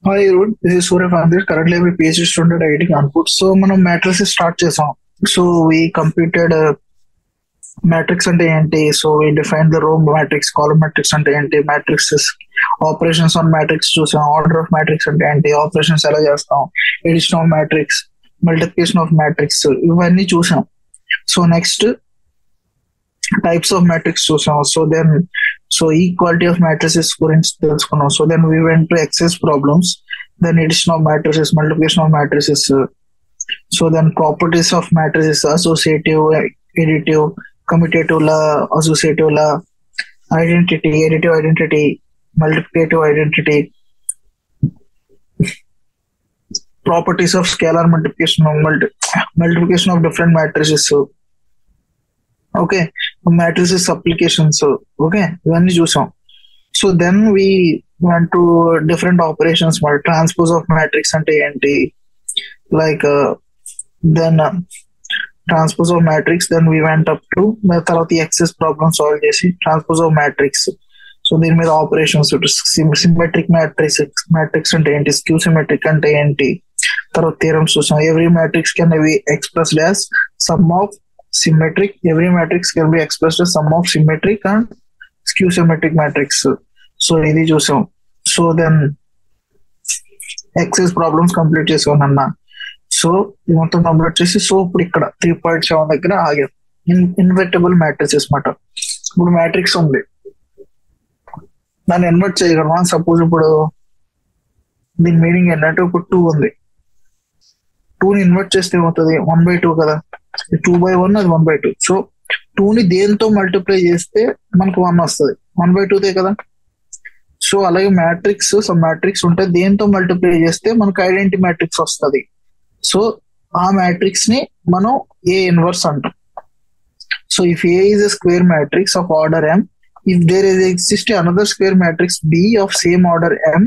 Hi, Arun. This is Surya Fandir. Currently, I'm a PhD student at IIT Kanpur. So, మనం matrices start చేసాం. So, we computed matrix అంటే ఏంటి, so we defined the row matrix, column matrix అంటే ఏంటి, matrices, operations on matrix చూసాం, order of matrix అంటే ఏంటి, operations ఎలా చేస్తాం, addition of matrix, multiplication of matrix, ఇవన్నీ చూసాం. So next types of matrix చూసాం. సో ఈక్వాలిటీ ఆఫ్ మ్యాట్రిసెస్ గురించి తెలుసుకున్నాం. So then we went to exercise problems, then addition of matrices, multiplication of matrices. So then properties of matrices, associative, additive, commutative law, associative law, identity, additive identity, multiplicative identity, properties of scalar multiplication, multiplication of different matrices. Okay, matrices applications, okay, ఇవన్నీ చూసాం. So then we went to different operations, మరి transpose of matrix అంటే ఏంటి, like then transpose of matrix, then we went up to తర్వాత exercise problem solve చేసి transpose of matrix. So దీని మీద operations, symmetric matrix అంటే ఏంటి, స్క్యూ సిమెట్రిక్ అంటే ఏంటి, తర్వాత థియరమ్స్ చూసాం. Every matrix can be expressed as some of symmetric, every matrix can be expressed as sum of symmetric and skew symmetric matrix. So ఇది చూసాం. So then exercise problems complete చేసాం అన్న. So ఇది మొత్తం కంప్లీట్ చేసి, so ఇప్పుడు ఇక్కడ 3.7 దగ్గర ఆగాం. ఇన్వర్టబుల్ మ్యాట్రిసెస్ మాట. ఇప్పుడు మ్యాట్రిక్స్ ఉంది, దాన్ని ఇన్వర్ట్ చేయగలమా? సపోజ్ ఇప్పుడు దీని మీనింగ్ ఏంటంటే ఇప్పుడు 2 ఉంది, 2ని ఇన్వర్ట్ చేస్తే ఏమవుతుంది, 1/2 కదా, 2/1 అది 1/2. సో 2ని దేంతో మల్టిప్లై చేస్తే మనకు 1 వస్తుంది, 1/2 కదా. సో అలాగే మ్యాట్రిక్స్, మ్యాట్రిక్స్ ఉంటే దేంతో మల్టిప్లై చేస్తే మనకు ఐడెంటిటీ మ్యాట్రిక్స్ వస్తుంది. సో ఆ మ్యాట్రిక్స్ ని మనం ఏ ఇన్వర్స్ అంటాం. So if A is a square matrix of order m, if there is exist another square matrix b of same order m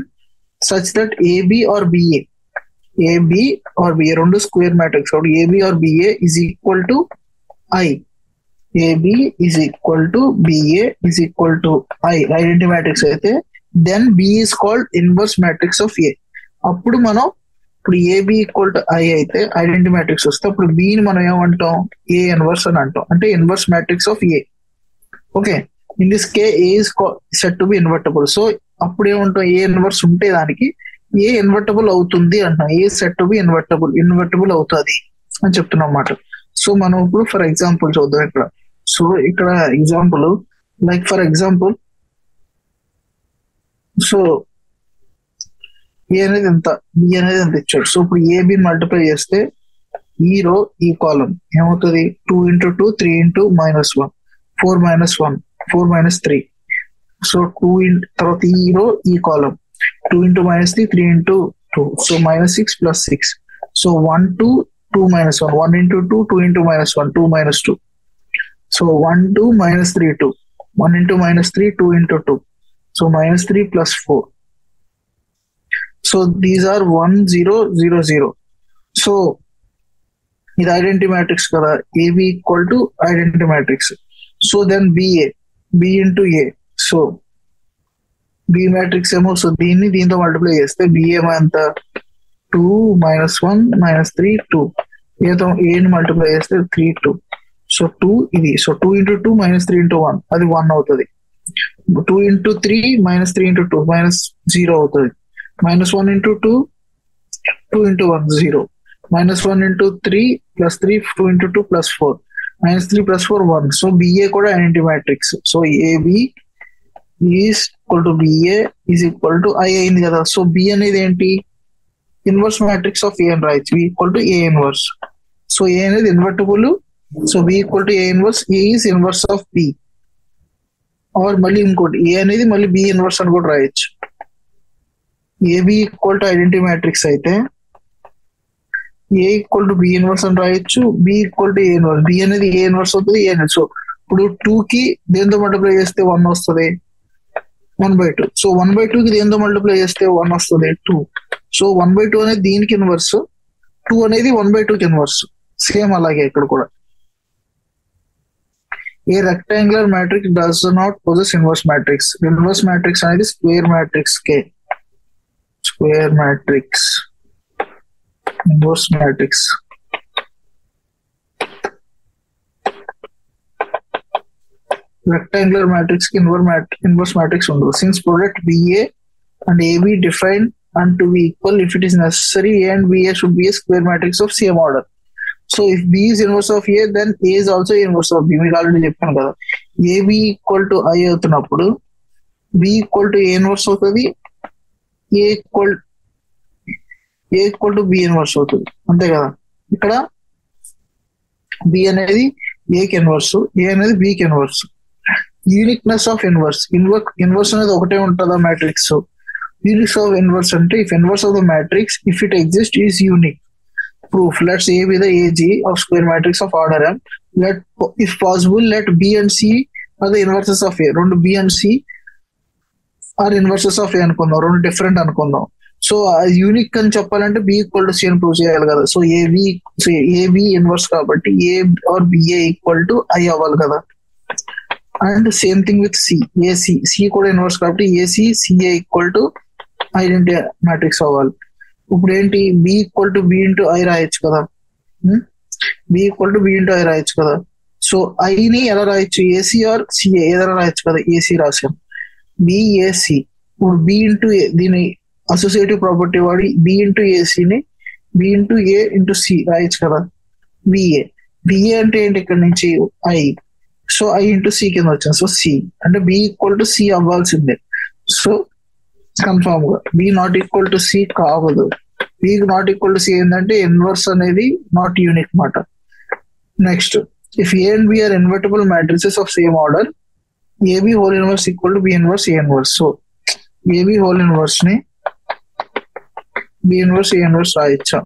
such that ab or ba, AB or BA రెండు square matrix, AB or BA is equal to I, AB is equal to BA is equal to I, identity matrix అయితే then B is called inverse matrix of A. అప్పుడు మనం ఇప్పుడు AB equal to I అయితే identity matrix వస్తే అప్పుడు B ని మనం ఏమంటాం, A ఇన్వర్స్ అని అంటాం, అంటే inverse matrix of A. Okay, in this K A is said to be invertible. So అప్పుడు ఏమంటాం, A ఇన్వర్స్ ఉంటే దానికి ఏ ఇన్వర్టబుల్ అవుతుంది అంటున్నాం, ఏ సెట్ టు బి ఇన్వర్టబుల్ అవుతుంది అని చెప్తున్నాం అన్నమాట. సో మనం ఇప్పుడు ఫర్ ఎగ్జాంపుల్ చూద్దాం ఇక్కడ. సో ఇక్కడ example, like for example, so A అనేది ఎంత, బి అనేది ఎంత ఇచ్చాడు. సో ఇప్పుడు ఏబి మల్టిప్లై చేస్తే ఈ రో ఈ కాలం ఏమవుతుంది, 2 × 2 3 × -1 4 - 1 4 - 3. సో 2 తర్వాత ఈ రో ఈ కాలం 2 × -3 3 × 2, so -6 + 6. So 1 2 2 - 1 1 × 2 2 × -1 2 - 2. So 1 2 -3 2 1 × -3 2 × 2, so -3 + 4. So these are 1 0 0 0. So ఇది ఐడెంటిటీ మ్యాట్రిక్స్ కదా, AB equal to identity matrix. So then BA, B × A. So B matrix ఏమో, సో దీన్ని దీంతో మల్టిప్లై చేస్తే బిఏ ఎంత 2 -1 -3 2, ఏని మల్టిప్లై చేస్తే 3 2. సో 2 ఇది, సో 2 × 2 -3 × 1 అది 1 అవుతుంది. 2 × 3 -3 × 2 -0 అవుతుంది. -1 × 2 2 × 1 0, -1 × 3 + 3 2 × 2 + 4 -3 + 4 1. సో బిఏ కూడా identity matrix. So A B is equal to B A is equal to I అయింది కదా. సో బి అనేది ఏంటి, ఇన్వర్స్ మ్యాట్రిక్స్ ఆఫ్ ఏ అని రాయొచ్చు, B equal to A inverse. So A అనేది invertible, so B equal to A inverse, A is inverse of B. Or మళ్ళీ ఇంకోటి, ఏ అనేది మళ్ళీ బి ఇన్వర్స్ అని కూడా రాయొచ్చు. A B equal to identity matrix అయితే A equal to B inverse అని రాయొచ్చు, B equal to A inverse, B అనేది ఏ ఇన్వర్స్ అవుతుంది, ఏ అనేది. సో ఇప్పుడు 2 కి దేంతో మల్టిప్లై చేస్తే 1 వస్తుంది, 1/2. సో 1/2 కి దేంతో మల్టిప్లై చేస్తే 1 వస్తుంది, 2. సో 1/2 అనేది దీనికి ఇన్వర్స్, 2 అనేది 1/2 కి ఇన్వర్స్. సేమ్ అలాగే ఇక్కడ కూడా. A rectangular matrix does not possess inverse matrix. Inverse matrix అనేది స్క్వేర్ మ్యాట్రిక్స్ కే. square matrix, inverse matrix. Rectangular matrix ki inverse matrix ఉండదు. Since product BA and AB defined and to be equal, if it is necessary, A and BA should be a square matrix of same order. So if B is inverse of A, then A is also inverse of B. మీకు already చెప్పాను కదా, AB equal to I అవుతున్నప్పుడు B equal to A inverse అవుతుంది, A equal to B inverse అవుతుంది, అంతే కదా. ఇక్కడ B అనేది A కి ఇన్వర్స్, A అనేది B కి inverse. Uniqueness of inverse, inverse అనేది ఒకటే ఉంటుందా మ్యాట్రిక్స్. యూనిక్స్ ఆఫ్ ఇన్వర్స్ అంటే if inverse of the matrix if it exist is unique. Proof, let's A be the AG of square matrix of order M. If possible, let B and C are the inverses of A. రెండు B and C are inverses of A అనుకుందాం, రెండు different అనుకుందాం. So unique అని చెప్పాలంటే B equal to C అని prove చేయాలి కదా. So AB inverse కాబట్టి A or BA equal to I అవ్వాలి కదా. And same thing with C, AC, C కూడా ఇన్వర్స్ కాబట్టి AC CA equal to identity matrix అవ్వాలి. ఇప్పుడు ఏంటి, B equal to B into I రాయొచ్చు కదా, B equal to B into I రాయొచ్చు కదా. సో ఐని ఎలా రాయొచ్చు, AC ఆర్ CA ఏదైనా రాయొచ్చు కదా. AC రాసాం, BAC. ఇప్పుడు B ఇంటూ A దీని అసోసియేటివ్ ప్రాపర్టీ వాడి B ఇంటూ ACని B into A into C రాయొచ్చు కదా. BA అంటే ఏంటి, ఇక్కడ నుంచి I, so I into C కింద వచ్చింది. సో C అంటే B ఈక్వల్ టు C అవ్వాల్సిందే. సో కన్ఫర్మ్ గా B not equal to C కావదు. B not equal to C ఏంటంటే ఇన్వర్స్ అనేది నాట్ యూనిక్ మాట. Next, if A and B are invertible matrices of same order, AB whole inverse equal to B inverse A inverse. So AB whole inverse ని B inverse A inverse రాయొచ్చా.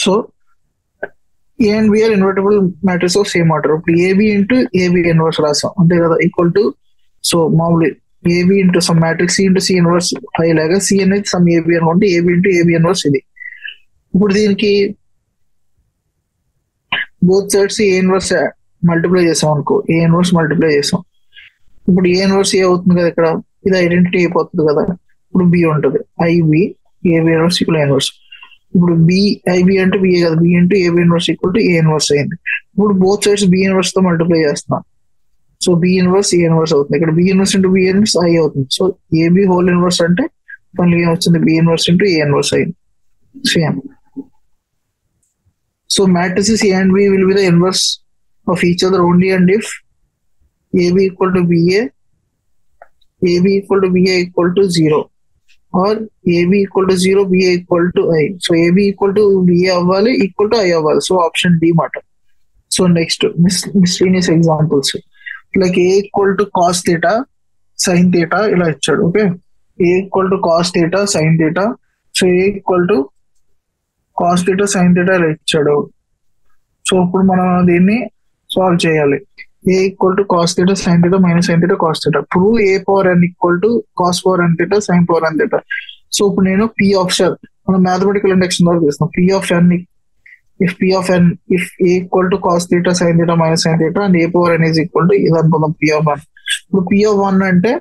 So A and B are invertible matrix of same order. ఇప్పుడు AB into AB inverse రాసాం అంతే కదా, equal to, so మామూలు AB into some matrix C into C inverse I లాగా, C అనేది some AB అనుకుంటే AB into AB inverse ఇది. ఇప్పుడు దీనికి both sides A inverse multiply చేసాం అనుకో, A ఇన్వర్స్ మల్టిప్లై చేసాం. ఇప్పుడు A ఇన్వర్స్ A అవుతుంది కదా, ఇక్కడ ఇది ఐడెంటిటీ అయిపోతుంది కదా. ఇప్పుడు B ఉంటుంది, IB AB inverse equal A inverse. ఇప్పుడు IB అంటే BA కదా, B into AB inverse equal to A inverse అయింది. ఇప్పుడు బోత్ సైడ్స్ B ఇన్వర్స్ తో మల్టిప్లై చేస్తున్నాం. So B inverse A inverse అవుతుంది. ఇక్కడ B inverse into B inverse I అవుతుంది. సో AB హోల్ ఇన్వర్స్ అంటే మళ్ళీ ఏమొచ్చింది, B inverse into A inverse అయింది. Same. So matrices A and B will be the inverse of each other only and if AB equal to BA, AB equal to BA equal to 0 or AB equal to 0, BA equal to I. So AB equal to BA అవ్వాలి, equal to I అవ్వాలి. So option D మాట. So next miscellaneous examples like A equal to cos theta sin theta ఇలా ఇచ్చాడు. Okay, A equal to cos theta sin theta. So A equal to cos theta sin theta ఇలా ఇచ్చాడు. So ఇప్పుడు మనం దీన్ని solve చేయాలి. A equal to cos theta sin theta minus sin theta cos theta. Prove A power n equal to cos power n theta sin power n theta. So ఇప్పుడు నేను P of n, మనం mathematical induction ద్వారా చేస్తాం. P of n, if A equal to cos theta sin theta minus sin theta and A power n is equal to ఇది అనుకుందాం P of 1. ఇప్పుడు P of 1 అంటే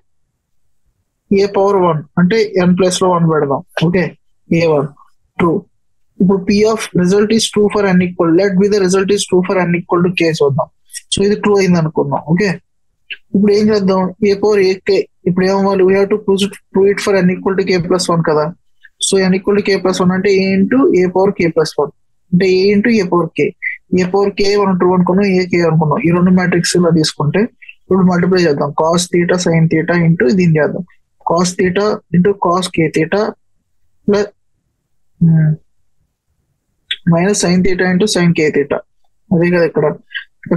A power 1 అంటే n plus లో 1 పెడదాం. Okay, A1 true. ఇప్పుడు P of result is true for n equal, let be the result is true for n equal to k చూద్దాం. So ఇది true అయింది అనుకుందాం. ఓకే, ఇప్పుడు ఏం చేద్దాం, A పవర్ AK ఇప్పుడు ఏమవ్వాలి, we have to prove it for n equal to k plus 1 కదా. So n equal to k plus 1 అంటే A into A power k plus 1 అంటే A into A power k. A power k మనం true అనుకున్నాం, A k అనుకున్నాం. ఈ రెండు matrix ఇలా తీసుకుంటే ఇప్పుడు మల్టిప్లై చేద్దాం. Cos theta sine theta into దీన్ని చేద్దాం. Cos theta into cos k theta plus minus sine theta into sine k theta. అదే కదా ఇక్కడ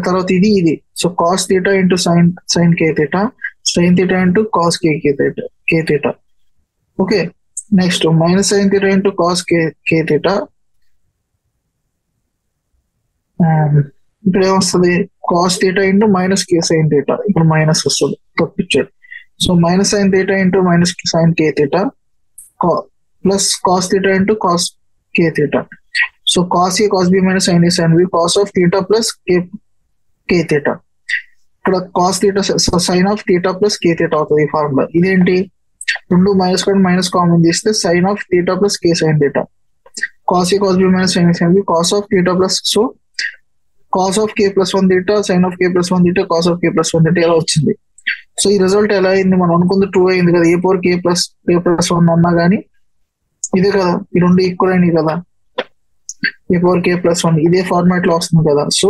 తర్వాత ఇది. So cos theta into sine k theta, sine theta into cos k theta. Okay, next minus sine theta into cos k theta. ఇక్కడ ఏమొస్తుంది, cos theta into minus k sine theta. ఇక్కడ minus వస్తుంది, తప్పించాడు. So minus sine theta into minus sine k theta plus cos theta into cos k theta. So cos A cos B minus sine A sine B cos of theta plus k theta. ఇక్కడ cos theta sine of theta plus k theta అవుతుంది ఈ formula. ఇదేంటి, రెండు minus common minus common తీస్తే sine of theta plus K sine theta. Cos A cos B minus sine sine B cos of theta plus, so cos of K plus 1 theta sine of K plus 1 theta cos of K plus 1 theta ఇలా వచ్చింది. So ఈ result ఎలా అయింది, మనం అనుకుంది true అయింది కదా, ఏ power k plus 1 అన్నా కానీ ఇదే కదా, ఈ రెండు ఈక్వల్ అయినాయి కదా, ఏ పవర్ కే ప్లస్ 1 ఇదే ఫార్మాట్ లో వస్తుంది కదా. So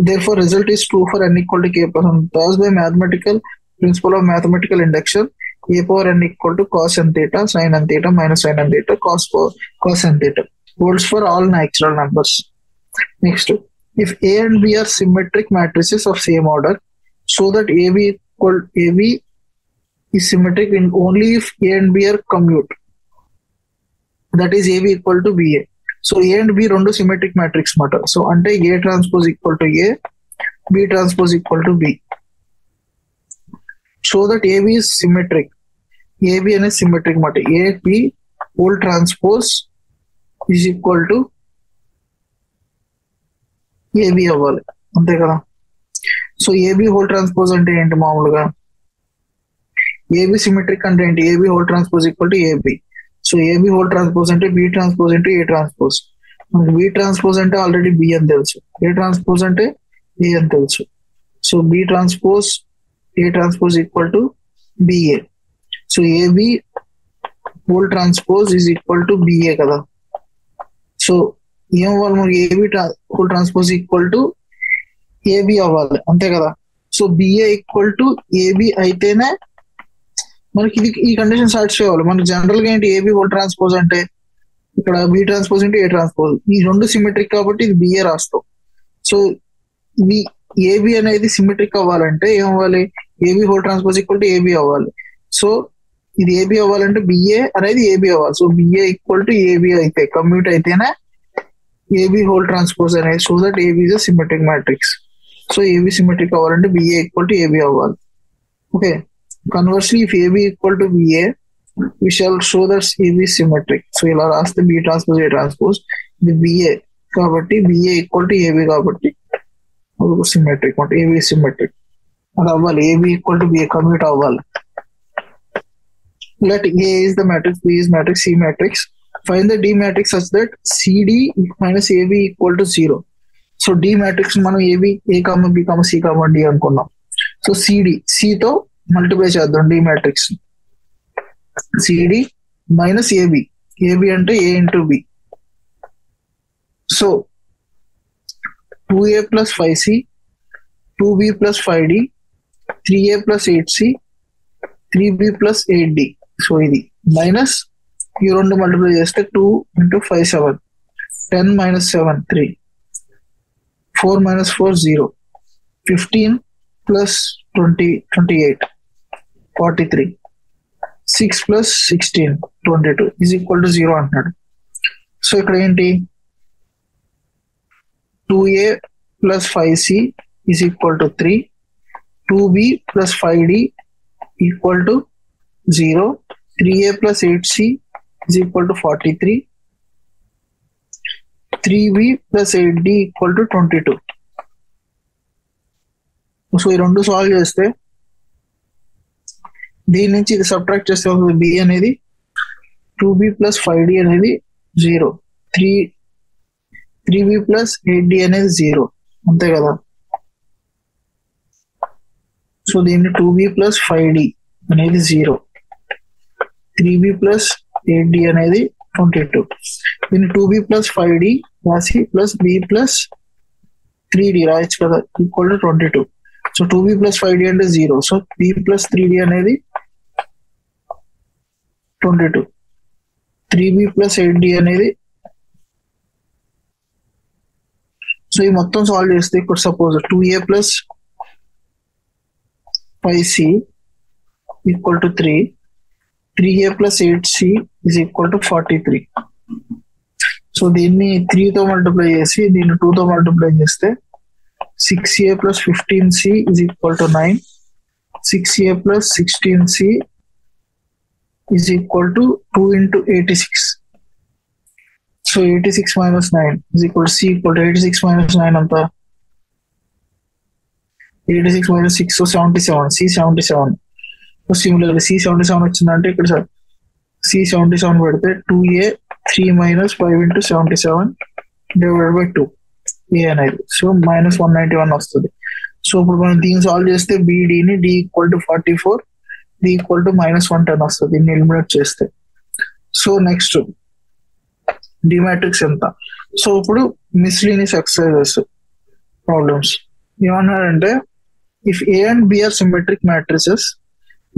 therefore result is true for n equal to k plus 1. Thus by mathematical principle of mathematical induction, a power n equal to cos n theta sin n theta minus sin n theta cos n theta holds for all natural numbers. Next, if a and b are symmetric matrices of same order, so that ab is symmetric in only if a and b are commute, that is ab equal to ba. So A and B రెండు symmetric matrix మాట. So అంటే A transpose equal to A, B transpose equal to B. So that A B is symmetric, A B అనేది symmetric మాట. A B whole transpose is equal to AB అవ్వాలి, అంతే కదా. So AB whole transpose అంటే ఏంటి, మామూలుగా ఏబి సిమెట్రిక్ అంటే ఏంటి, AB whole transpose equal to AB. So AB whole transpose అంటే B transpose into A transpose. B transpose అంటే ఆల్రెడీ బి అని తెలుసు, ఏ ట్రాన్స్పోజ్ అంటే ఏ అని తెలుసు. So B transpose A transpose equal to BA. So AB whole transpose is equal to BA కదా. So ఏం అవ్వాలి మనకి, AB whole transpose equal to AB అవ్వాలి, అంతే కదా. So BA equal to AB అయితేనే మనకి ఇది ఈ కండిషన్ సాటిస్ఫై అవ్వాలి. మనకి జనరల్ గా ఏంటి, ఏబి హోల్ ట్రాన్స్పోజ్ అంటే ఇక్కడ బి ట్రాన్స్పోజ్ అంటే ఏ ట్రాన్స్పోజ్, ఈ రెండు సిమెట్రిక్ కాబట్టి ఇది బిఏ రాస్తాం. సో ఇది ఏబి అనేది సిమెట్రిక్ అవ్వాలంటే ఏం అవ్వాలి, A B whole transpose equal to AB అవ్వాలి. సో ఇది ఏబి అవ్వాలంటే బిఏ అనేది ఏబి అవ్వాలి. So BA equal to A B అయితే కమ్యూట్ అయితేనే ఏబి హోల్ ట్రాన్స్పోజ్ అనేది, so that A B is symmetric matrix. So A B symmetric అవ్వాలంటే బిఏ ఈక్వల్ టు ఏబి అవ్వాలి. Okay. Conversely, if AB equal to BA, we shall show that AB is symmetric. So ఇలా రాస్తే B transpose A transpose, ఇది BA కాబట్టి BA equal to AB కాబట్టి symmetric అంటే AB symmetric అది అవ్వాలి. AB equal to BA commute అవ్వాలి. Let A is the matrix, B is matrix, C matrix. Find the D matrix such that CD minus AB equal to 0. So D matrix మనం AB A, B, C, D అనుకున్నాం. So CD C తో multiply చేద్దాం D matrix. CD minus AB, AB అంటే A into B. So 2a plus 5c, 2b plus 5d, 3a plus 8c, 3b plus 8d. So ఇది minus ఈ రెండు multiply చేస్తే 2 into 5 7, 10 minus 7 3, 4 minus 4 0, 15 plus 20 28, 43, 6 plus 16 22 is equal to 0 అంటున్నాడు. So ఇక్కడ ఏంటి, 2a plus 5c is equal to 3, 2b plus 5d equal to 0, 3a plus 8c is equal to 43, 3b plus 8d equal to 22. So ఈ రెండు solve చేస్తే దీని నుంచి ఇది subtract చేస్తే బి అనేది 2b ప్లస్ 5d అనేది 0, 3b ప్లస్ 8d అనేది 0, అంతే కదా. సో దీన్ని 2b ప్లస్ 5d అనేది 0, 3b ప్లస్ 8d అనేది 22. దీన్ని 2b ప్లస్ 5d రాసి ప్లస్ b ప్లస్ 3d రాయొచ్చు కదా, equal to 22. So 2b plus 5d అంటే 0, సో b ప్లస్ 3d అనేది 22, 3b ప్లస్ 8d అనేది. సో ఈ మొత్తం సాల్వ్ చేస్తే ఇప్పుడు suppose 2a plus 5c equal to 3, 3a plus 8c is equal to 43. So దీన్ని 3 తో మల్టిప్లై చేసి దీన్ని 2 తో మల్టిప్లై చేస్తే 6a plus 15c is equal to 9. 6a plus 16c is equal to 2 into 86. So 86 minus 9 is equal to c equal to 86 minus 9 anta 86 minus 6, so 77. C 77. Similar C77 వచ్చిందంటే ఇక్కడ C77 పెడితే 2A 3 - 5 × 77 divided by 2 A అనేది. So -191 వస్తుంది. So ఇప్పుడు మనం దీన్ని solve చేస్తే BDని D = 44, D = -110 వస్తుంది దీన్ని ఎలిమినేట్ చేస్తే. సో నెక్స్ట్ డి మ్యాట్రిక్స్ ఎంత. సో ఇప్పుడు మిస్లీనియస్ ఎక్సర్సైజెస్ ప్రాబ్లమ్స్ ఏమన్నారంటే if A and B are symmetric matrices,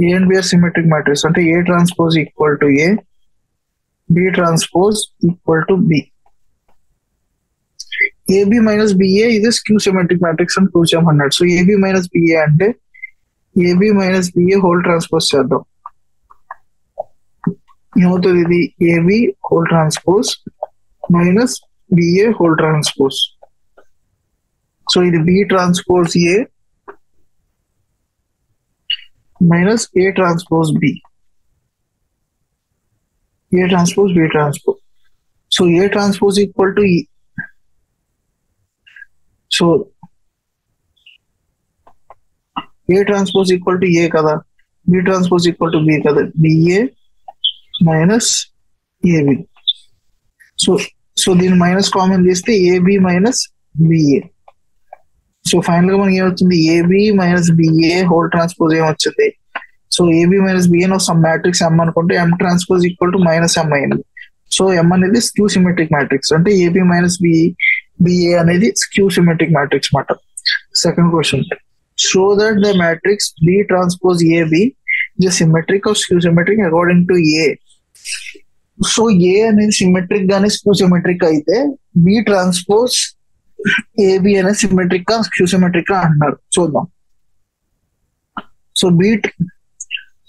A and B are symmetric matrices అంటే A transpose equal to A, B transpose equal to B. AB minus BA is a skew symmetric matrix అని prove చేయమన్నాడు. So AB minus BA అంటే AB minus BA whole transpose చేద్దాం. ఏమవుతుంది ఇది AB whole transpose minus BA whole transpose. So ఇది B transpose A minus A transpose B. A transpose B transpose. So A transpose equal to E. So A transpose equal to A kada, B transpose equal to B kada, BA minus AB. So దీని minus common చేస్తే AB minus BA. So final గా మనకి ఏమవుతుంది AB minus BA whole transpose ఏమొచ్చింది. So AB minus BA some matrix M అనుకుంటే M transpose equal to -M అయింది. So M అనేది skew symmetric matrix అంటే AB minus BA అనేది స్క్యూ సిమెట్రిక్ మ్యాట్రిక్స్ మాట. Second question, show that the matrix B transpose AB is symmetric or skew symmetric according to A. సో A అనేది symmetric గానే skew symmetric అయితే B transpose AB అనేది symmetric గా skew symmetric గా అంటున్నారు. చూద్దాం. సో B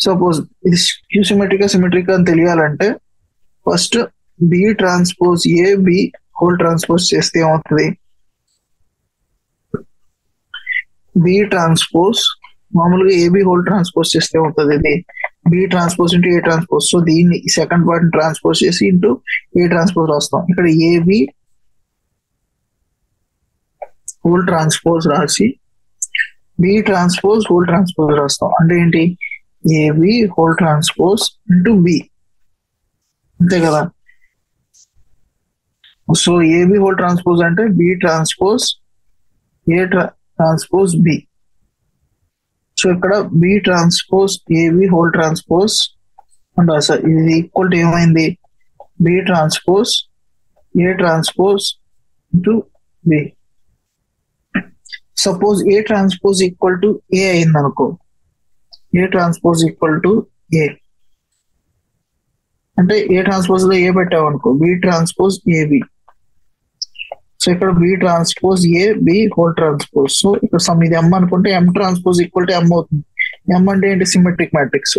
సపోజ్ ఇది స్క్యూ సిమెట్రిక్ అని తెలియాలంటే first B transpose AB whole transpose చేస్తే ఏమవుతుంది, B ట్రాన్స్పోజ్ మామూలుగా AB హోల్ ట్రాన్స్పోజ్ చేస్తే ఏమవుతుంది, ఇది B transpose into A transpose. So దీన్ని సెకండ్ పార్ట్ ట్రాన్స్పోజ్ చేసి ఇంటూ A ట్రాన్స్పోజ్ రాస్తాం. ఇక్కడ AB హోల్ ట్రాన్స్పోజ్ రాసి B ట్రాన్స్పోజ్ హోల్ ట్రాన్స్పోజ్ రాస్తాం. అంటే ఏంటి, AB whole transpose into B, అంతే కదా. సో AB హోల్ ట్రాన్స్పోజ్ అంటే B transpose A transpose B. So ఇక్కడ B transpose AB whole transpose అంటే సార్ ఇది ఈక్వల్ టు ఏమైంది, B transpose A transpose into B. Suppose A transpose equal to A అయింది అనుకో, A transpose equal to A అంటే A transpose లో A పెట్టావు అనుకో, B ట్రాన్స్పోజ్ AB. సో ఇక్కడ B transpose AB whole transpose. So ఇక్కడ some ఇది M అనుకుంటే M transpose equal to M అవుతుంది. M అంటే ఏంటి, సిమెట్రిక్ మ్యాట్రిక్స్.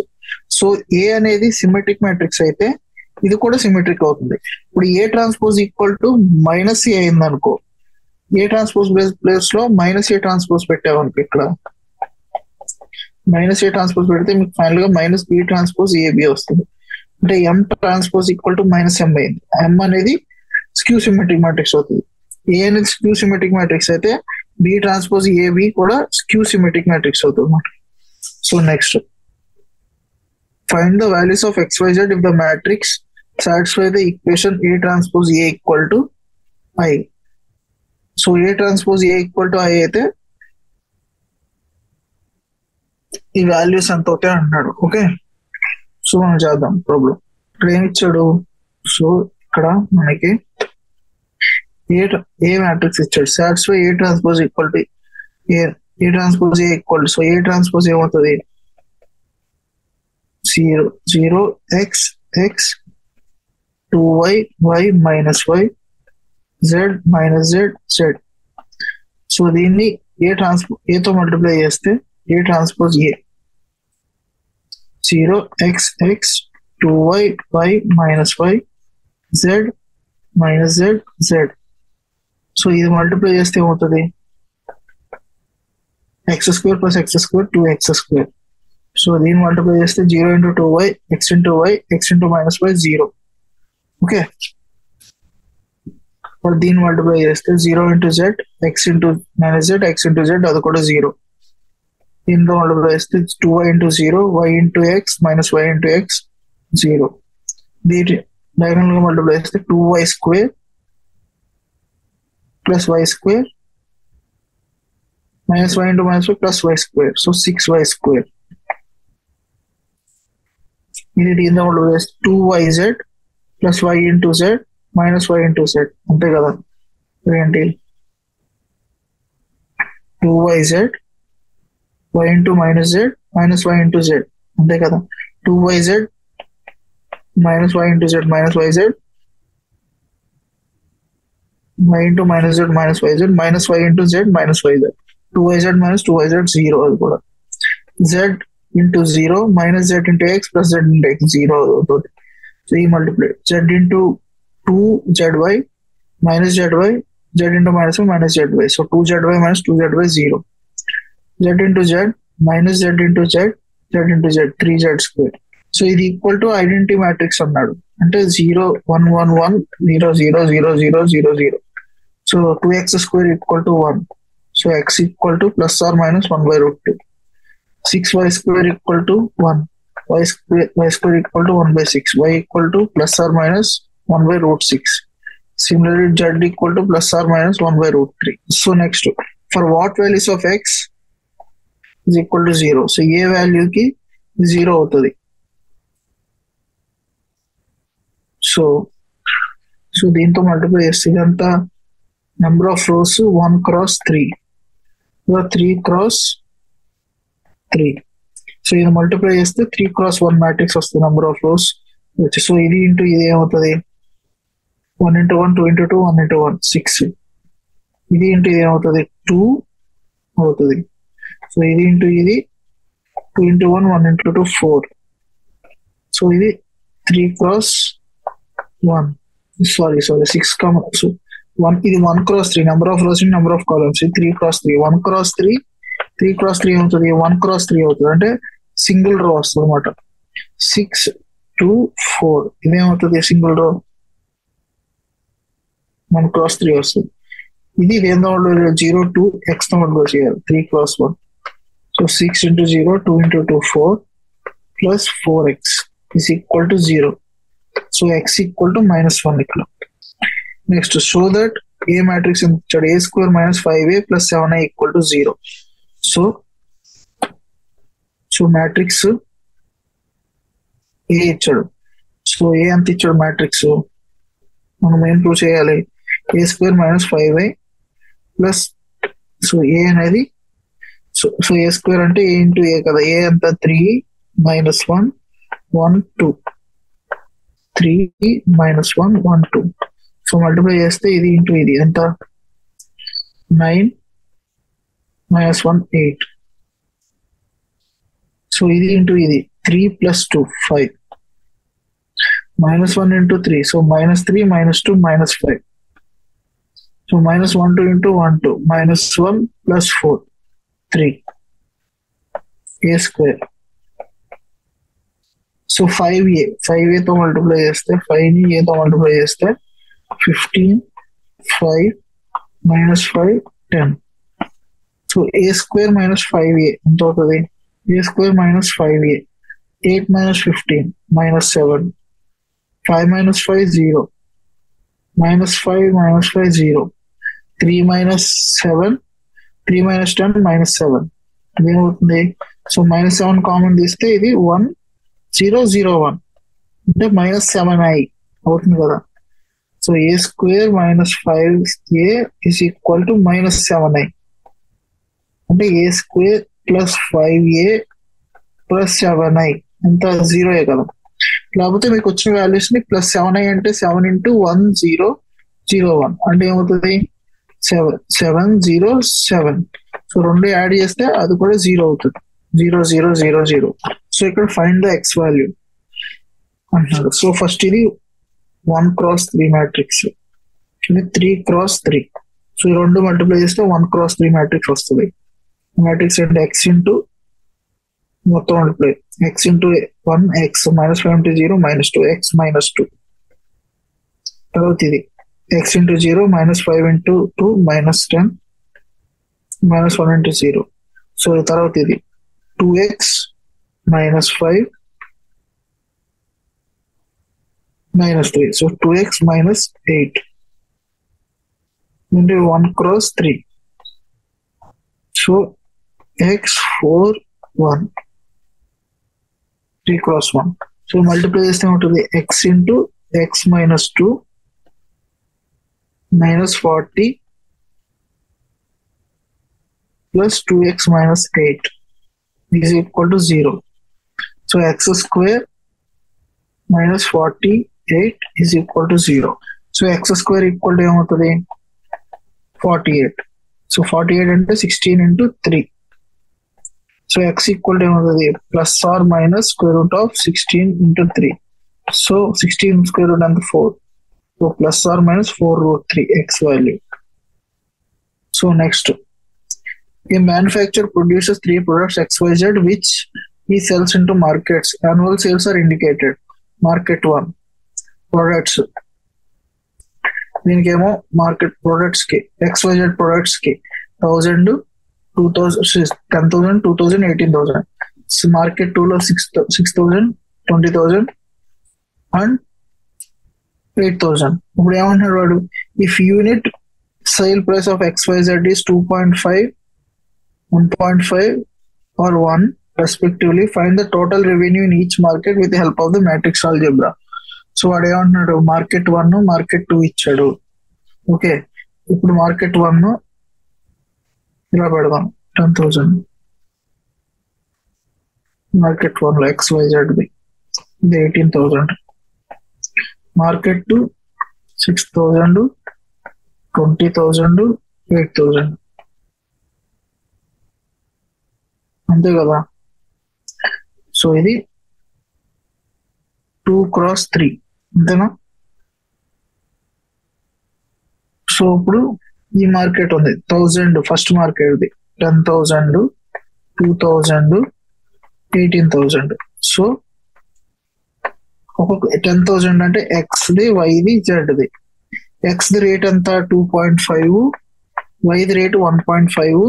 సో A అనేది సిమెట్రిక్ మ్యాట్రిక్స్ అయితే ఇది కూడా సిమెట్రిక్ అవుతుంది. ఇప్పుడు A transpose equal to -A అయింది అనుకో, A ట్రాన్స్పోజ్ ప్లేస్ లో -A ట్రాన్స్పోజ్ పెట్టావు అనుకో, ఇక్కడ -A ట్రాన్స్పోజ్ పెడితే మీకు ఫైనల్ గా -B ట్రాన్స్పోజ్ AB వస్తుంది. అంటే M transpose equal to -M అయింది. M అనేది స్క్యూ సిమెట్రిక్ మ్యాట్రిక్స్ అవుతుంది. A అనేది స్క్యూ సిమెట్రిక్ మ్యాట్రిక్స్ అయితే B ట్రాన్స్పోజ్ AB కూడా స్క్యూ సిమెట్రిక్ మ్యాట్రిక్స్ అవుతుంది. So next, find the values of XYZ if the matrix satisfy the equation A transpose A equal to I. So A transpose A equal to I అయితే ఈ values ఎంత అవుతాయి అంటున్నాడు. Okay, so మనం చేద్దాం problem. ఇక్కడ ఏమి ఇచ్చాడు, సో ఇక్కడ మనకి ఏ మ్యాట్రిక్స్ ఇచ్చాడు, satisfy A transpose equal to A transpose A equal to, so A transpose ఏమవుతుంది, 0 x x 2y y minus y z minus z z. So దీన్ని A తో మల్టిప్లై చేస్తే A transpose A 0 x x 2y y minus y z minus z z. So ఇది multiply చేస్తే ఏమవుతుంది, x² + x², 2x². So దీన్ని multiply చేస్తే 0 × 2y x × y x × -y 0. Okay, దీన్ని multiply చేస్తే 0 × z x × -z x × z అది కూడా 0. దీంతో మల్టిప్లై చేస్తే 2y into 0 y into x minus y into x 0. దీని డయాగనల్ గా మల్టిప్లై చేస్తే 2y square plus y square minus y into minus y plus y square. So 6y square. ఇది దీంతో multiply చేస్తే 2yz plus y into z minus y into z. అంతే కదా, ఏంటి 2yz y into minus z minus y into z. అంతే కదా, 2yz minus y into z minus yz y into minus z minus yz minus y into z minus yz. 2yz minus 2yz 0 అది కూడా. z into 0 minus z into x plus z into x 0 అవుతుంది. So ఈ multiply z into 2zy minus zy z into minus y minus zy. So 2zy minus 2zy 0. z into z minus z into z z into z 3z square. So ఇది equal to identity matrix అన్నాడు, అంటే 0 1 1 1 0 0 0 0 0 0. So 2x square equal to 1. So x equal to plus or minus 1 by root 2. 6y square equal to 1. y square equal to 1 by 6. y equal to plus or minus 1 by root 6. Similarly, z equal to plus or minus 1 by root 3. So next, for what values of x is equal to 0? So A value కి 0 అవుతుంది. So దీంతో multiply చేస్తే ఇదంతా number of rose 1 cross 3 3 cross 3. So ఇది multiply చేస్తే 3 cross 1 matrix వస్తుంది number of rose. So ఇది into ఇది ఏమవుతుంది, 1 into 1 2 into 2 1 into 1 6. ఇది ఇంటూ ఇది ఏమవుతుంది 2 అవుతుంది. సో ఇది ఇంటూ ఇది 2 into 1 1 into 2 4. సో ఇది 3 cross 1 సారీ 6 సో 1 ఇది 1 cross 3 number of rose number of columns. 3 cross 3 1 cross 3 3 cross 3 అవుతుంది, 1 cross 3 అవుతుంది, అంటే సింగిల్ రో వస్తుంది అనమాట. 6 2 4 ఇదేమవుతుంది సింగిల్ రో 1 cross 3 వస్తుంది. ఇది ఏందో 0 2 x తో మల్టిప్లై చేయాలి 3 cross 1. So 6 into 0 2 into 2 4 plus 4x is equal to 0. So x equal to -1 ఇక్కడ. Next show that A matrix ఇచ్చాడు, a square minus 5a plus 7a equal to 0. So matrix ఏ ఇచ్చాడు. So ఏ ఎంత ఇచ్చాడు matrix, మనం ఏం prove చేయాలి, a square minus 5a plus so A అనేది so A square అంటే ఏ ఇంటూ ఏ కదా, ఏ అంత 3 minus 1 1 2 3 minus 1 1 2. సో మల్టిప్లై చేస్తే ఇది ఇంటూ ఇది ఎంత 9 minus 1 8. సో ఇది ఇంటూ ఇది 3 plus 2 5 minus 1 into 3. So -3 -2 -5. So -1 2 into 1 2 -1 plus 4 3 a square. So 5a తో మల్టిప్లై చేస్తే 5 ని a తో మల్టిప్లై చేస్తే 15 5 -5 10. So a square minus 5a ఎంత అవుతుంది, a square minus 5a 8 minus 15 -7 5 minus 5 0 -5 minus 5 0 3 minus 7 3 minus 10 -7. ఇదేమవుతుంది, so -7 common తీస్తే ఇది 1 0 0 1 అంటే -7i అవుతుంది కదా. So a square minus 5a is equal to -7i, అంటే a square plus 5a plus 7i ఎంత 0 కదా. లేకపోతే మీకు వచ్చిన వాల్యూస్ ని +7i అంటే 7 into 1 0 0 1 అంటే ఏమవుతుంది 7 7 0 7. సో రెండు యాడ్ చేస్తే అది కూడా 0 అవుతుంది, 0 0 0 0. సో ఇక్కడ ఫైండ్ ద ఎక్స్ వాల్యూ అంటున్నారు. సో ఫస్ట్ ఇది 1 cross 3 మ్యాట్రిక్స్, ఇది 3 cross 3. సో ఈ రెండు మల్టిప్లై చేస్తే 1 cross 3 మ్యాట్రిక్స్ వస్తుంది. మ్యాట్రిక్స్ అంటే x ఇంటూ మొత్తం multiply x into 1 x -5 into 0 -2 x -2. తర్వాత ఇది x into 0 -5 into 2 -10 -1 into 0. So తర్వాత ఇది 2x minus 5 minus 3. So 2x minus 8 into 1 cross 3. So x 4 1 3 cross 1. So multiply this thing to the x into x minus 2 minus 40 plus 2x minus 8 is equal to 0. So x square minus 48 is equal to 0. So x square equal to 48. So 48 into 16 into 3. So x equal to plus or minus square root of 16 into 3. So 16 square root and 4. So plus or minus 4 root 3 x value. So next, a manufacturer produces 3 products XYZ which he sells into markets. Annual sales are indicated. Market 1 products. దీనికేమో market products కి XYZ products కి 1000 2000 10,000 2000 18,000. Market 2 లో 6,000 20,000 and 8,000. ఇప్పుడు ఏమంటున్నాడు వాడు, if unit sale price of XYZ is 2.5 1.5 or 1 respectively, find the total revenue in each market with the help of the matrix algebra. So వాడు ఏమంటున్నాడు, market 1 market 2 ఇచ్చాడు. Okay, ఇప్పుడు market 1 ఇలా పెడదాం 10,000 మార్కెట్ 1 లో XYZ ఇది 18,000. మార్కెట్ 2 6,000 20,000 8,000. అంతే కదా. సో ఇది 2 cross 3 అంతేనా. సో ఇప్పుడు ఈ మార్కెట్ ఉంది 1000 ఫస్ట్ మార్కెట్ ఇది 10,000 2,000 18,000. సో ఒక్కొక్క 10,000 అంటే ఎక్స్ది వైది జెడ్ది. ఎక్స్ది రేట్ అంతా 2.5 వైది rate 1.5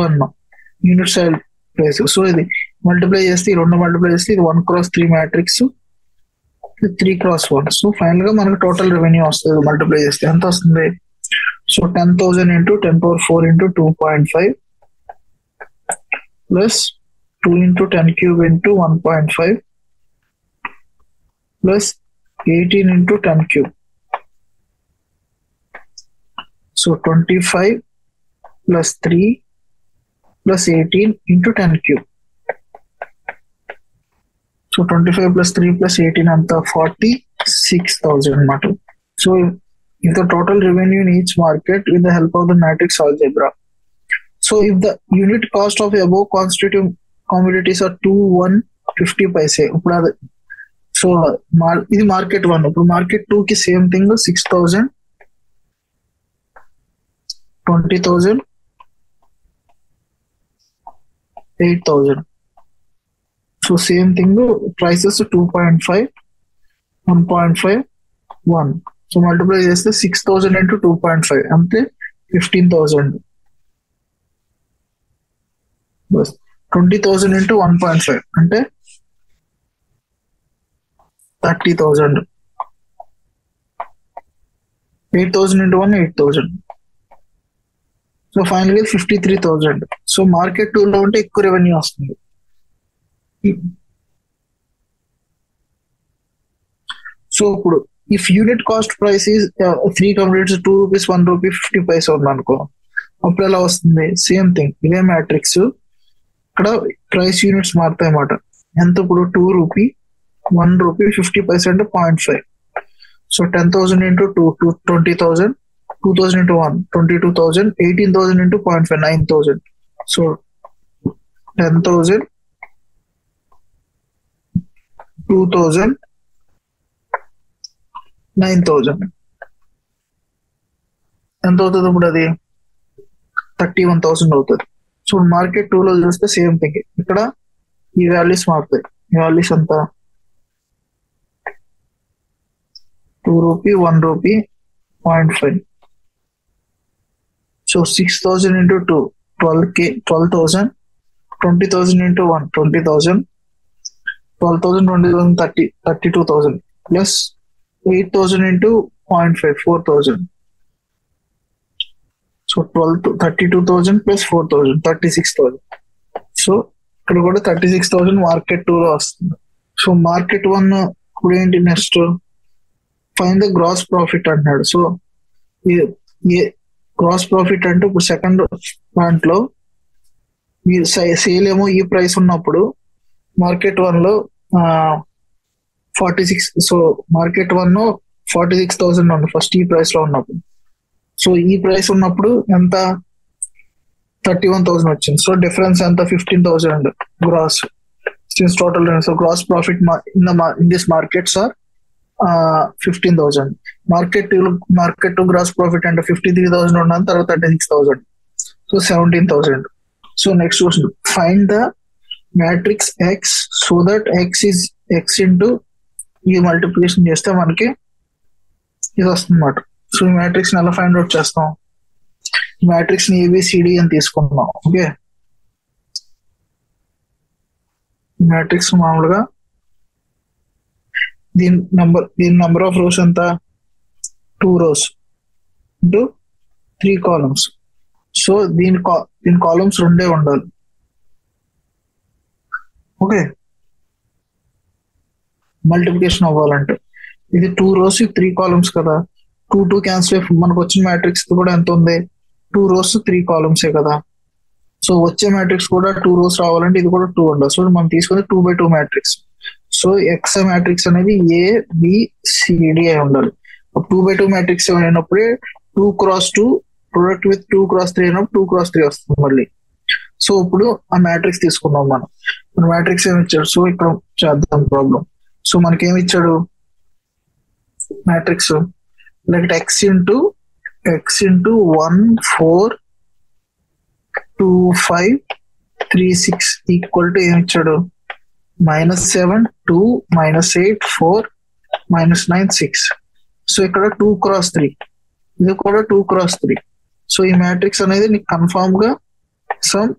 1 unit sale price. So ఇది మల్టిప్లై చేస్తే 2 మల్టిప్లై చేస్తే ఇది 1 cross 3 matrix 3 cross 1. So final గా మనకు టోటల్ రెవెన్యూ వస్తుంది మల్టిప్లై చేస్తే ఎంత వస్తుంది. So 10,000 into 10 power 4 into 2.5 plus 2 into 10 cube into 1.5 plus 18 into 10 cube. So 25 plus 3 plus 18 into 10 cube. So 25 plus 3 plus 18 అంతా 46,000 అన్నమాట. So if the total revenue in each market with the help of the matrix algebra. So if the unit cost of above constitutive commodities are 2,150 paise. ఇప్పుడు అది so ఇది market 1. ఇప్పుడు market 2 కి same thing 6,000 20,000 8,000. So same thing, prices 2.5 1.5 1. So multiply చేస్తే 6,000 into 2.5 అంటే 15,000. Bus 20,000 into 1.5 అంటే 30,000. 8,000 into 1 8,000. So ఫైనల్గా 53,000. So market 2 లో ఉంటే ఎక్కువ రెవెన్యూ వస్తుంది. సో ఇప్పుడు if unit cost price is 3 commodities 2 rupees 1 rupee 50 paise ఉంది అనుకో, అప్పుడు ఎలా వస్తుంది. సేమ్ థింగ్ ఇదే మ్యాట్రిక్స్, ఇక్కడ ప్రైస్ యూనిట్స్ మారుతాయి అన్నమాట. ఎంత ఇప్పుడు 2 rupee 1 rupee 50 paise అంటే 0.5. So 10,000 into 2 20,000 2,000 into 1 22,000 18,000 into 0.5 9,000. So 10,000 2,000 9,000 ఎంత అవుతుంది ఇప్పుడు, అది 31,000 అవుతుంది. సో మార్కెట్ 2 లో చూస్తే సేమ్ థింగ్, ఇక్కడ ఈ వాల్యూస్ మారుతాయి. ఈ వాల్యూస్ అంతా 2 rupee 1 rupee 0.5. So 6,000 into 2 12,000 20,000 into 1, 20,000, 12,000, 20,000, 30, 32,000 plus 8,000 into 0.5, 4,000. So 32,000 plus 4,000, 36,000. So ఇక్కడ కూడా 36,000 మార్కెట్ 2 లో వస్తుంది. సో మార్కెట్ 1 ఇప్పుడు ఏంటి next find the gross profit అంటున్నాడు. సో గ్రాస్ ప్రాఫిట్ అంటే ఇప్పుడు సెకండ్ దాంట్లో మీరు సేల్ ఏమో ఈ ప్రైస్ ఉన్నప్పుడు మార్కెట్ 1 లో 46, సో మార్కెట్ 1 46,000 ఉంది ఫస్ట్ ఈ ప్రైస్ లో ఉన్నప్పుడు. సో ఈ ప్రైస్ ఉన్నప్పుడు ఎంత 31,000 వచ్చింది. సో డిఫరెన్స్ ఎంత 15,000 gross since total. So gross profit in this markets are 15,000. Market to gross profit and 53,000 ఉన్నాను, తర్వాత 36,000. So 17,000. So next question, find the matrix X so that X is X into ఈ multiplication చేస్తే మనకి ఇది వస్తుంది అన్నమాట. So ఈ matrix ఎలా ఫైండ్ అవుట్ చేస్తాం? మ్యాట్రిక్స్ ని ఏబిసిడి అని తీసుకుంటున్నాం. ఓకే, మ్యాట్రిక్స్ మామూలుగా దీని నంబర్ ఆఫ్ రోస్ ఎంత 2 rows ఇంటూ 3 columns. సో దీని కాలమ్స్ 2 ఉండాలి. ఓకే, మల్టిప్లికేషన్ అవ్వాలంటే ఇది 2 rows 3 columns కదా, 2 క్యాన్సిల్ మనకు వచ్చిన మ్యాట్రిక్స్ కూడా ఎంత ఉంది 2 rows 3 columns కదా. సో వచ్చే మ్యాట్రిక్స్ కూడా 2 rows రావాలంటే ఇది కూడా 2 ఉండాలి. సో మనం తీసుకుని 2x2 matrix. So X matrix అనేది ABCD అయి ఉండాలి. 2x2 మ్యాట్రిక్స్ అయినప్పుడే 2x2 ప్రొడక్ట్ విత్ 2x3 అయినప్పుడు 2x3 వస్తుంది మళ్ళీ. సో ఇప్పుడు ఆ మ్యాట్రిక్స్ తీసుకున్నాం మనం. మన మ్యాట్రిక్స్ ఏమి ఇచ్చాడు? సో ఇక్కడ చేద్దాం ప్రాబ్లం. సో మనకి ఏమి ఇచ్చాడు matrix like x into 1 4 2 5 3 6 equal to ఏమి ఇచ్చాడు -7 2 -8 4 -9 6. సో ఇక్కడ 2x3, ఇది కూడా 2x3. సో ఈ మ్యాట్రిక్స్ అనేది నీకు కన్ఫామ్ గా సమ్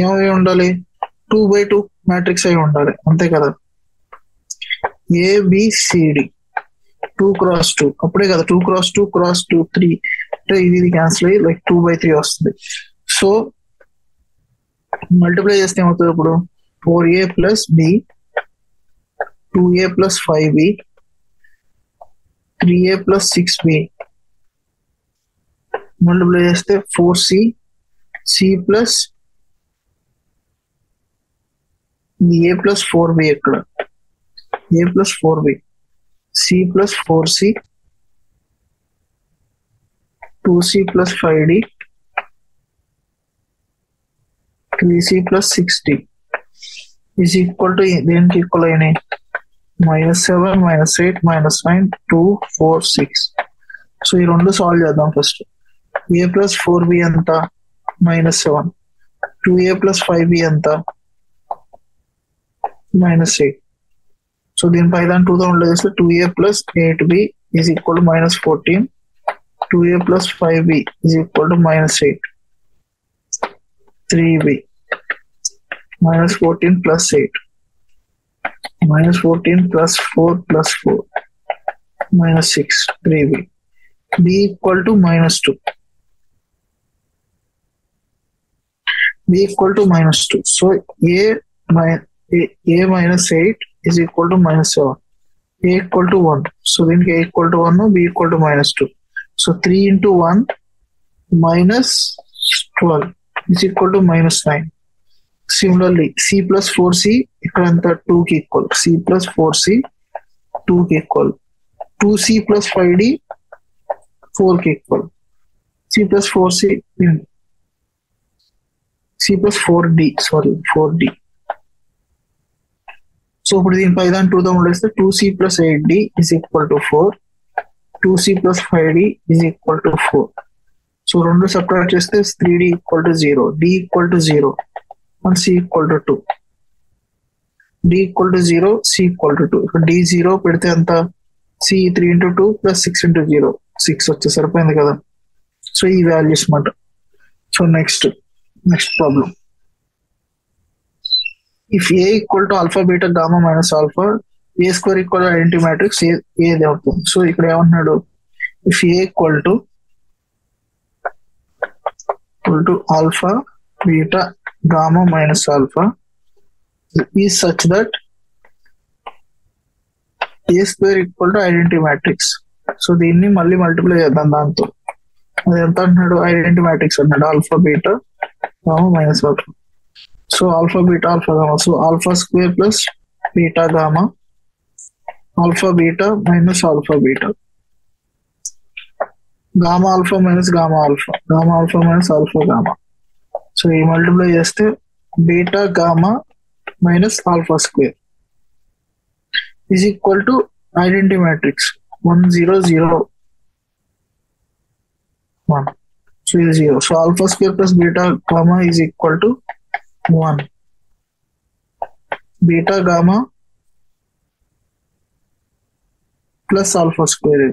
ఏమై ఉండాలి 2x2 మ్యాట్రిక్స్ అయి ఉండాలి, అంతే కదా. ABCD 2x2 అప్పుడే కదా 2x2 x2 3 అంటే ఇది క్యాన్సిల్ అయ్యి లైక్ 2/3 వస్తుంది. సో మల్టిప్లై చేస్తే ఏమవుతుంది ఇప్పుడు 4A plus B 2A plus 5B 3A plus 6B multiply చేస్తే 4C C plus A plus 4B ఇక్కడ A plus 4B C plus 4C 2C plus 5D 3C plus 6D is equal to దేనికి equal అయినాయి -7 -8 -9 2 4 6. So ఈ రెండు solve చేద్దాం. First A plus 4B ఎంత -7, 2A plus 5B ఎంత -8. So దీనిపై దాని 2 చేస్తే 2A plus 8B is equal to -14, 2A plus 5B is equal to -8, 3B -14 plus 8 -14 plus 4 plus 4 -6 3B. B equal to -2, B equal to -2. So A minus 8 is equal to -7, A equal to 1. So then A equal to 1, B equal to -2. So 3 into 1 minus 12 is equal to -9. Similarly, C plus 4C ఇక్కడ ఎంత 2 కి equal, C plus 4C 2 కి equal, 2C plus 5D 4 కి equal, C plus 4C C plus 4D 4D. So ఇప్పుడు దీనిపై దాని 2 వేస్తే 2C plus 8D is equal to 4, 2C plus 5D is equal to 4. So రెండు సబ్ట్రాక్ట్ చేస్తే 3D equal to 0, D equal to 0 and C equal to 2. D equal to 0, C equal to 2. D 0 పెడితే ఎంత C 3 into 2 plus 6 into 0 6 వచ్చే సరిపోయింది కదా. So ఈ values మాట. So next problem if A equal to alpha beta gamma minus alpha A square equal identity matrix ఏది అవుతుంది. So ఇక్కడ ఏమంటున్నాడు, if A equal to alpha beta gamma minus alpha is such that A square equal to identity matrix. So దీన్ని మళ్ళీ multiply చేద్దాం దాంతో. అది ఎంత అంటున్నాడు, ఐడెంటిటీ మ్యాట్రిక్స్ అన్నాడు, alpha beta gamma minus alpha. So alpha beta alpha gamma, so alpha square plus beta gamma alpha beta minus alpha beta gamma alpha minus gamma alpha gamma alpha minus alpha gamma. So ఈ multiply చేస్తే beta gamma minus alpha square is equal to identity matrix 1 0 0 1. So is 0. So alpha square plus beta gamma is equal to 1. Beta gamma plus alpha square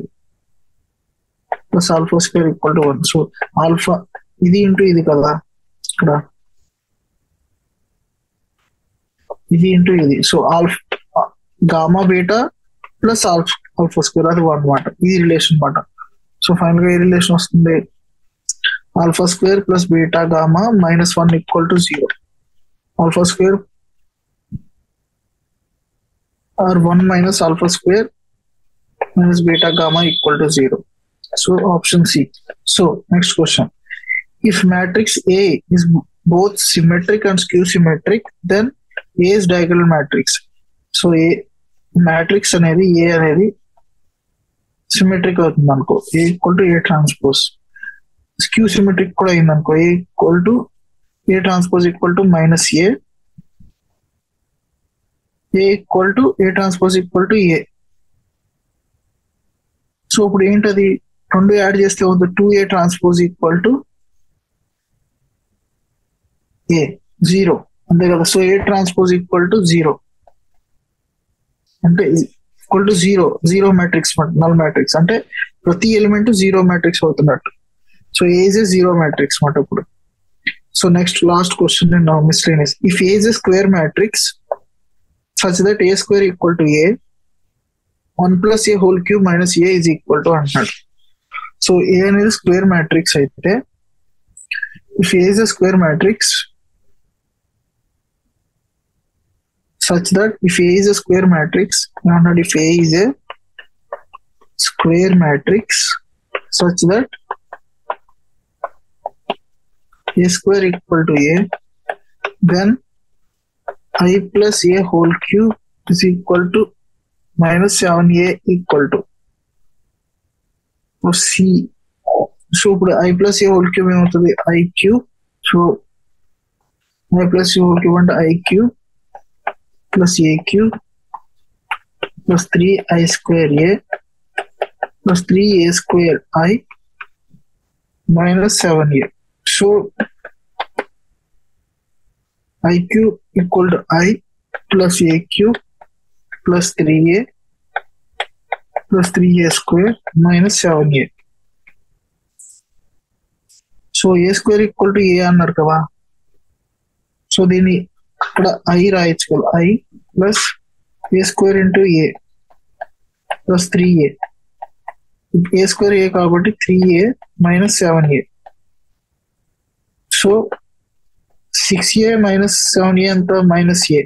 plus alpha square equal to 1. So alpha ఇది into ఇది కదా, ఇక్కడ ఇది into ఇది. So alpha gamma beta plus alpha square అది 1 అన్నమాట. ఇది relation అన్నమాట. సో ఫైనల్ గా ఏ రిలేషన్ వస్తుంది, alpha square plus beta gamma minus 1 equal to 0. Alpha square or 1 minus alpha square minus beta gamma equal to 0. So option C. So next question, if matrix A is both symmetric and skew symmetric, then A is diagonal matrix. So A matrix అనేది A అనేది symmetric అవుతుంది అనుకో, A equal to A transpose. Skew symmetric కూడా అయింది అనుకో, A equal to A transpose equal to minus A equal to A transpose equal to A. So ఇప్పుడు ఏంటది, రెండు యాడ్ చేస్తే అవుతుంది 2A ట్రాన్స్పోజ్ ఈక్వల్ టు ఏ 0 అంతే కదా. So A transpose equal to 0 అంటే equal to 0 matrix, null matrix అంటే ప్రతి ఎలిమెంట్ 0 మ్యాట్రిక్స్ అవుతున్నట్టు. So A is a 0 matrix మాట ఇప్పుడు. So next last question in miscellaneous, if A is a square matrix such that A square equal to A 1 plus A whole cube minus A is equal to అంటున్నాడు. So A అనేది square matrix అయితే, if A is a square matrix such that if A is a square matrix, not if A is a square matrix such that A square equal to A, then I plus A whole cube is equal to minus 7A equal to C. So I plus A whole cube ఏమవుతుంది, I cube. So I plus A whole cube అంటే I cube plus a cube plus 3i square a plus 3a square I minus 7a. So I cube equal to I plus a cube plus 3a plus 3a square minus 7a. So a square equal to a అన్నారు కదా. So దీన్ని ఇక్కడ I రాయొచ్చు కదా, I plus A square into A plus 3a. A square A కాబట్టి 3a minus 7a. So 6a minus 7a అంత minus A.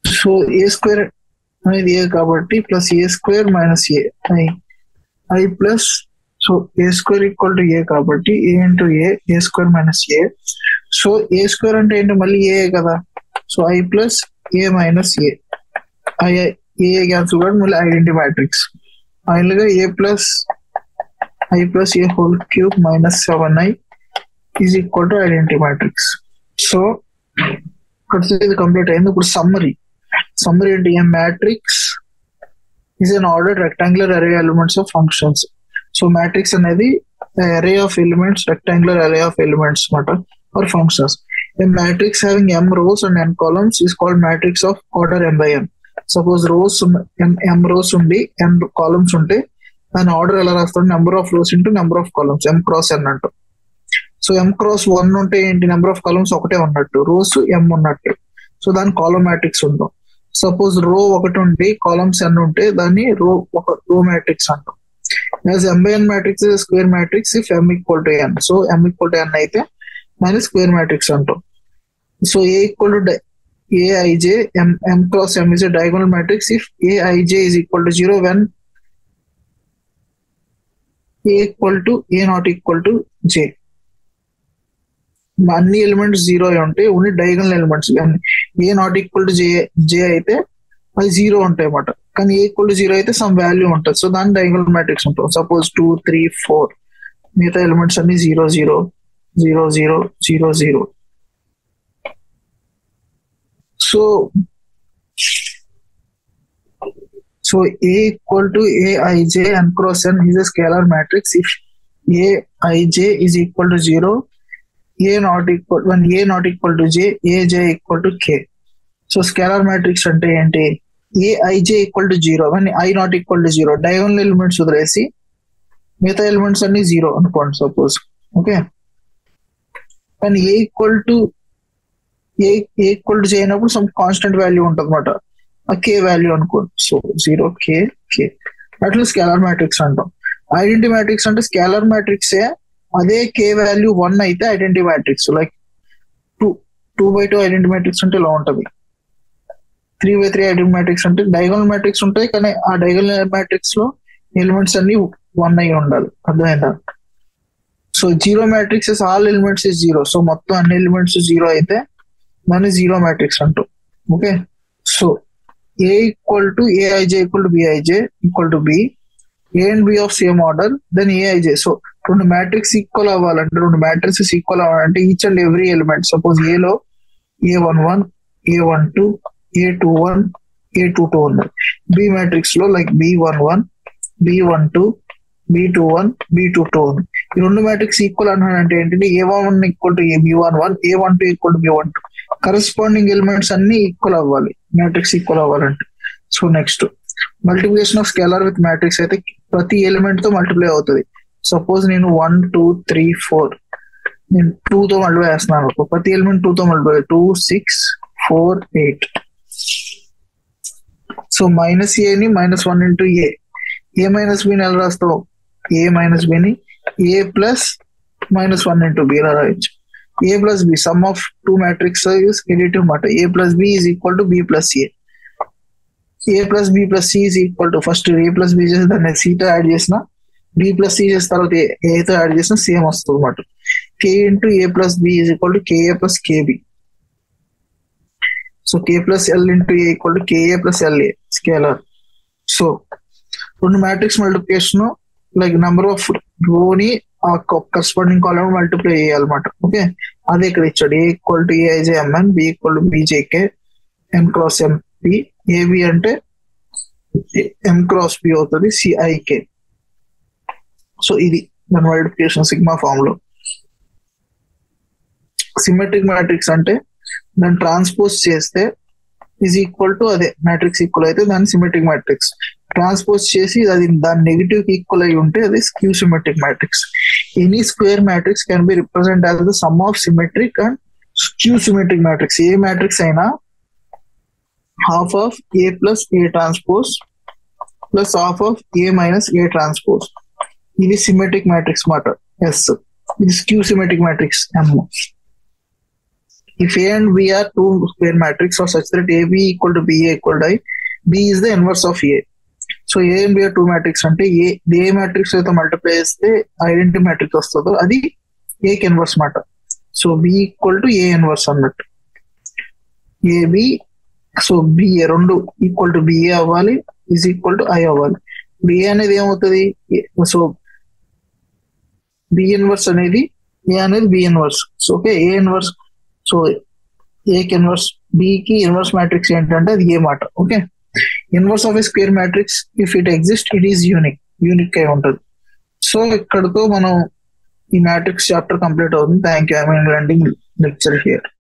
So A square అనేది A కాబట్టి plus A square minus A I plus. So A square equal to A కాబట్టి A into A square minus A. So A square అంటే ఏంటి, మళ్ళీ A కదా. So I plus A minus A A cancel కాబట్టి మళ్ళీ identity matrix. Final గా A plus I plus A whole cube minus 7i is equal to identity matrix. So ఇది complete అయింది. ఇప్పుడు సమ్మరీ ఏంటి, A matrix is an order rectangular array elements of functions. So matrix అనేది array of elements, rectangular array of elements matter or functions. A matrix having m rows and n columns is called matrix of order m by n. Suppose rows m rows undi n columns unte and order ela rastam number of rows into number of columns m cross n antu. So m cross 1 ఉంటే ఏంటి, number of columns ఒకటే ఉన్నట్టు, rose m ఉన్నట్టు. So దాని column matrix ఉంటాం. Suppose రో ఒకటి ఉండి కాలమ్స్ n ఉంటే దాన్ని రో మ్యాట్రిక్స్ అంటాం. m by n matrix is square matrix if m equal to n. So m equal to n అయితే దాన్ని స్క్వేర్ మ్యాట్రిక్స్ అంటాం. So a equal to aij, m cross m is a diagonal matrix if aij is equal to 0 when a equal to a not equal to j. అన్ని elements zero ఉంటాయి, only diagonal elements A not equal to జే అయితే అది zero ఉంటాయి అన్నమాట. కానీ ఏ equal to zero అయితే some value ఉంటుంది. So దాని డయాగోనల్ మ్యాట్రిక్స్ ఉంటుంది. సపోజ్ 2 3 4 మిగతా ఎలిమెంట్స్ అన్ని 0 0 0 0 0 0. So A equal to Aij n cross n is a scalar matrix if Aij is equal to 0, when A not equal to J, Aj equal to K. So scalar matrix అంటే ఏంటి, Aij equal to 0 when I not equal to 0, diagonal elements వదిలేసి మిగతా elements అన్ని 0 అనుకోండి suppose. Okay, కానీ A equal to J అయినప్పుడు some constant value ఉంటుంది అన్నమాట, ఆ కే వాల్యూ అనుకోండి. సో 0 K K అట్లా స్కేలార్ మ్యాట్రిక్స్ అంటాం. ఐడెంటిటీ మ్యాట్రిక్స్ అంటే స్కేలార్ మ్యాట్రిక్సే అదే కే వాల్యూ 1 అయితే identity matrix. Like 2/2 identity matrix అంటే ఇలా ఉంటుంది. 3/3 ఐడెంటిటీ మ్యాట్రిక్స్ అంటే డయాగోనల్ మ్యాట్రిక్స్ ఉంటాయి, కానీ ఆ డయాగోనల్ మ్యాట్రిక్స్ లో ఎలిమెంట్స్ అన్ని 1 అయి ఉండాలి. అర్థమైందా? So zero matrix is all elements is 0. So మొత్తం అన్ని ఎలిమెంట్స్ 0 అయితే దాన్ని జీరో మ్యాట్రిక్స్ అంటాం. Okay, so A equal to Aij equal to Bij equal to B, A and B of same order, then Aij. So రెండు matrix equal అవ్వాలంటే, రెండు matrix equal అవ్వాలంటే each and every element, suppose A లో A11 A12 A21 A22 ఉంది. B matrix లో like B11 B12 B21 B22 ఉంది. ఈ రెండు మ్యాట్రిక్స్ ఈక్వల్ అన్నాడంటే ఏంటంటే A11 equal to B11 A12 equal to B12. Corresponding elements అన్ని ఈక్వల్ అవ్వాలి మ్యాట్రిక్స్ ఈక్వల్ అవ్వాలంటే. So next multiplication of scalar with matrix అయితే ప్రతి ఎలిమెంట్ తో మల్టిప్లై అవుతుంది. సపోజ్ నేను 1 2 3 4 నేను 2 తో మల్టిప్లై చేస్తున్నాను, ప్రతి ఎలిమెంట్ 2 తో మల్టిప్లై 2 6 4 8. సో మైనస్ ఏ ని -1 ఇంటూ ఏ మైనస్ బిని ఎలా రాస్తావు, ఏ మైనస్ బిని ఏ ప్లస్ -1 ఇంటూ బి ఎలా రాయొచ్చు. A plus B, sum of two matrices is additive matter. A plus B is equal to B plus A. A plus B plus C is equal to, first A plus B చేసి దాన్ని C తో add చేసిన, B plus C చేసిన తర్వాత A తో add చేసిన same వస్తుంది అన్నమాట. K into A plus B is equal to KA plus KB. So K plus L into A equal to KA plus LA scalar. So రెండు matrix multiplication like number of రోని ఆ corresponding column multiply చేయాలన్నమాట. Okay, అదే ఇక్కడ ఇచ్చాడు. A equal to A I J M N, B equal to B J K, N cross M P, AB అంటే M cross B అవుతుంది C I K. So ఇది దాని మల్టిప్లికేషన్ సిగ్మా ఫామ్ లో. సిమెట్రిక్ మ్యాట్రిక్స్ అంటే దాన్ని ట్రాన్స్పోజ్ చేస్తే ఈజ్ ఈక్వల్ టు అదే మ్యాట్రిక్స్ ఈక్వల్ అయితే దాన్ని సిమెట్రిక్ మ్యాట్రిక్స్. ట్రాన్స్పోజ్ చేసి అది దాని నెగిటివ్ కి ఈక్వల్ అయి ఉంటే అది skew symmetric matrix. Any square matrix can be represent as the sum of symmetric and skew symmetric matrix. A matrix అయినా half of A plus A transpose plus half of A minus A transpose. ఇది symmetric matrix మాట S. ఇది skew symmetric matrix M. If A and B are two square matrix or such that AB equal to BA equal to I, B is the inverse of A. So A and B are two matrix అంటే A matrix అయితే multiply చేస్తే identity matrix వస్తుందో అది A కి inverse మాట. So B equal to A inverse అన్నట్టు. AB so BA రెండు equal to BA అవ్వాలి, ఈజ్ ఈక్వల్ టు I అవ్వాలి. BA అనేది ఏమవుతుంది, సో B ఇన్వర్స్ అనేది A అనేది B inverse. So okay, A inverse. So A కి ఇన్వర్స్, బి కి ఇన్వర్స్ మ్యాట్రిక్స్ ఏంటంటే అది ఏ మాట. Okay, inverse of A square matrix if it exist it is unique అయి ఉంటుంది. సో ఇక్కడతో మనం ఈ మ్యాట్రిక్స్ చాప్టర్ కంప్లీట్ అవుతుంది. Thank you. I mean ending lecture here.